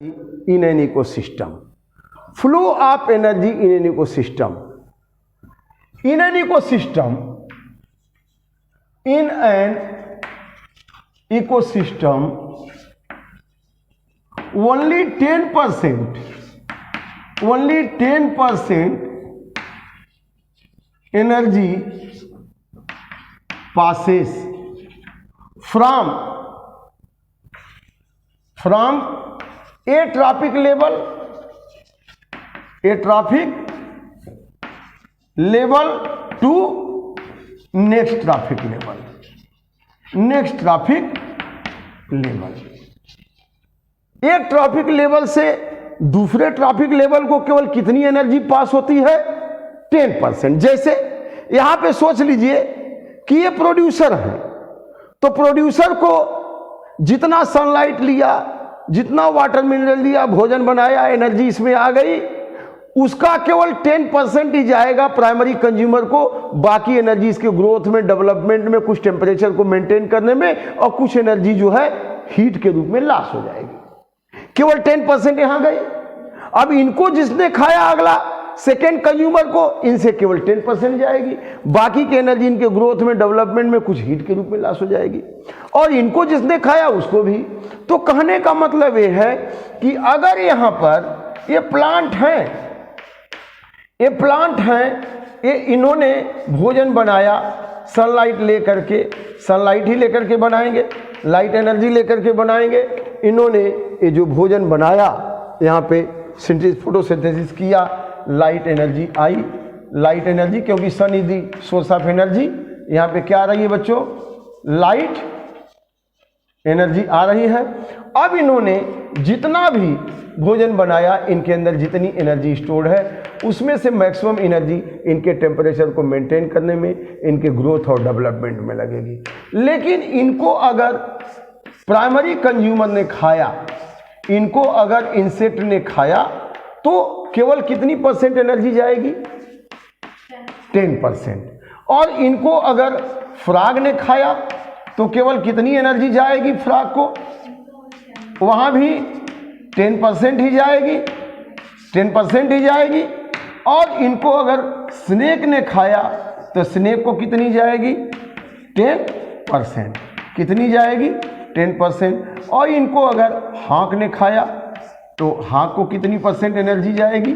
in an ecosystem. Flow of energy in an ecosystem. In an ecosystem, only 10% energy passes from a trophic level to next trophic level. एक trophic level से दूसरे trophic level को केवल कितनी energy पास होती है? 10%। जैसे यहां पे सोच लीजिए कि ये प्रोड्यूसर है, तो प्रोड्यूसर को जितना सनलाइट लिया, जितना वाटर मिनरल लिया, भोजन बनाया, एनर्जी इसमें आ गई, उसका केवल 10% ही जाएगा प्राइमरी कंज्यूमर को। बाकी एनर्जी इसके ग्रोथ में, डेवलपमेंट में, कुछ टेम्परेचर को मेंटेन करने में, और कुछ एनर्जी जो है हीट के रूप में लॉस हो जाएगी। केवल 10% यहां गई। अब इनको जिसने खाया, अगला सेकेंड कंज्यूमर को, इनसे केवल 10% जाएगी। बाकी की एनर्जी इनके ग्रोथ में, डेवलपमेंट में, कुछ हीट के रूप में लॉस हो जाएगी, और इनको जिसने खाया उसको भी। तो कहने का मतलब यह है कि अगर यहां पर ये प्लांट है, ये इन्होंने भोजन बनाया, सनलाइट लेकर के, सनलाइट ही लेकर के बनाएंगे, लाइट एनर्जी लेकर के बनाएंगे। इन्होंने ये जो भोजन बनाया, यहाँ पे फोटोसिंथेसिस किया, लाइट एनर्जी आई, लाइट एनर्जी, क्योंकि sun is the source of energy. यहाँ पे क्या आ रही है बच्चों? लाइट एनर्जी आ रही है। अब इन्होंने जितना भी भोजन बनाया, इनके अंदर जितनी एनर्जी स्टोर्ड है, उसमें से मैक्सिमम एनर्जी इनके टेम्परेचर को मेंटेन करने में, इनके ग्रोथ और डेवलपमेंट में लगेगी। लेकिन इनको अगर प्राइमरी कंज्यूमर ने खाया, इनको अगर इंसेक्ट ने खाया, तो केवल कितनी परसेंट एनर्जी जाएगी? 10%। और इनको अगर फ्रॉग ने खाया, तो केवल कितनी एनर्जी जाएगी फ्रॉग को? वहां भी 10% ही जाएगी, 10% ही जाएगी। और इनको अगर स्नेक ने खाया, तो स्नेक को कितनी जाएगी? 10%। कितनी जाएगी? 10%। और इनको अगर हाँक ने खाया, तो हाँक को कितनी परसेंट एनर्जी जाएगी?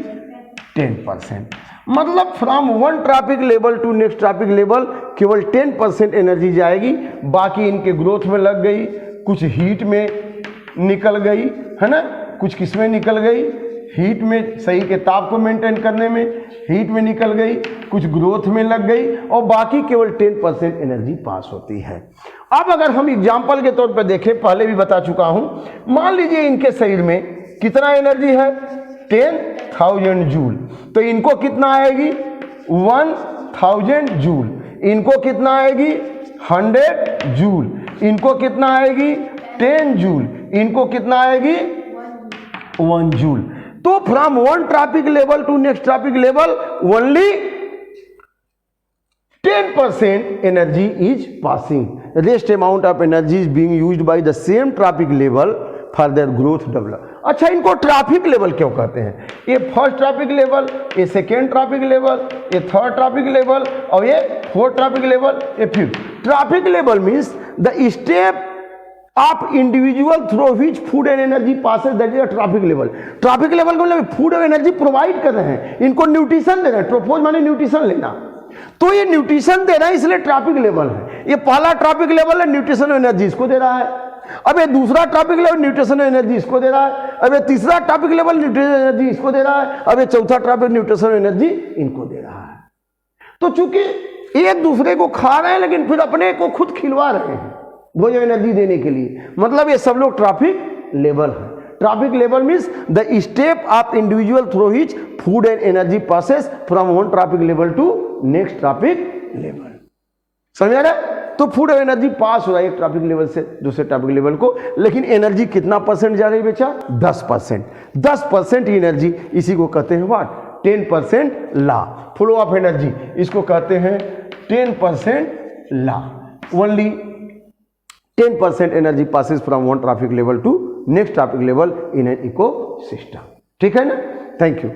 10%। मतलब from one trophic level to next trophic level केवल 10% एनर्जी जाएगी। बाकी इनके ग्रोथ में लग गई, कुछ हीट में निकल गई, है ना, कुछ किसमें निकल गई? हीट में, सही के ताप को मेंटेन करने में हीट में निकल गई, कुछ ग्रोथ में लग गई, और बाकी केवल 10% एनर्जी पास होती है। अब अगर हम एग्जाम्पल के तौर पर देखें, पहले भी बता चुका हूं, मान लीजिए इनके शरीर में कितना एनर्जी है? 10,000 जूल। तो इनको कितना आएगी? 1000 जूल। इनको कितना आएगी? 100 जूल। इनको कितना आएगी? 10 जूल। इनको कितना आएगी? 1 जूल। तो from one trophic level to next trophic level only 10% energy is passing. Rest amount of energy is being used by the same traffic level for their growth develop. अच्छा, इनको traffic level क्यों कहते हैं? ये first traffic level, ये second traffic level, ये third traffic level, और ये फोर्थ ट्रैफिक लेवल, ये fifth traffic level. Means the step of individual through which food and energy passes, that is a traffic level. Traffic level का मतलब food और energy provide कर रहे हैं, इनको न्यूट्रिशन दे रहे हैं। ट्रोपोज माने न्यूट्रिशन लेना, तो ये न्यूट्रिशन दे रहा है, इसलिए ट्रैफिक लेवल है। ये पहला ट्रैफिक लेवल है, न्यूट्रिशन और एनर्जी इसको दे रहा है। अब ये दूसरा ट्रैफिक लेवल, न्यूट्रिशन और एनर्जी इसको दे रहा है। अब ये तीसरा ट्रैफिक लेवल, न्यूट्रिशन एनर्जी इसको दे रहा है। अब ये चौथा ट्रैफिक, न्यूट्रिशन और एनर्जी इनको दे रहा है। तो चूंकि एक दूसरे को खा रहे हैं, लेकिन फिर अपने को खुद खिलवा रहे हैं भोजन एनर्जी देने के लिए, मतलब ये सब लोग ट्रैफिक लेवल है। Traffic level means the step of individual through which food and energy passes from one traffic level to next traffic level. समझ आ रहा है? तो फूड और एनर्जी पास हो रहा है एक ट्रैफिक लेवल से दूसरे ट्रैफिक लेवल को, लेकिन एनर्जी कितना परसेंट जा रही है बेचा? 10%। 10% एनर्जी, इसी को कहते हैं what? 10% law, flow of energy, इसको कहते हैं 10% law. Only 10% energy passes from one traffic level to next traffic level in an ecosystem. ठीक है ना, थैंक यू।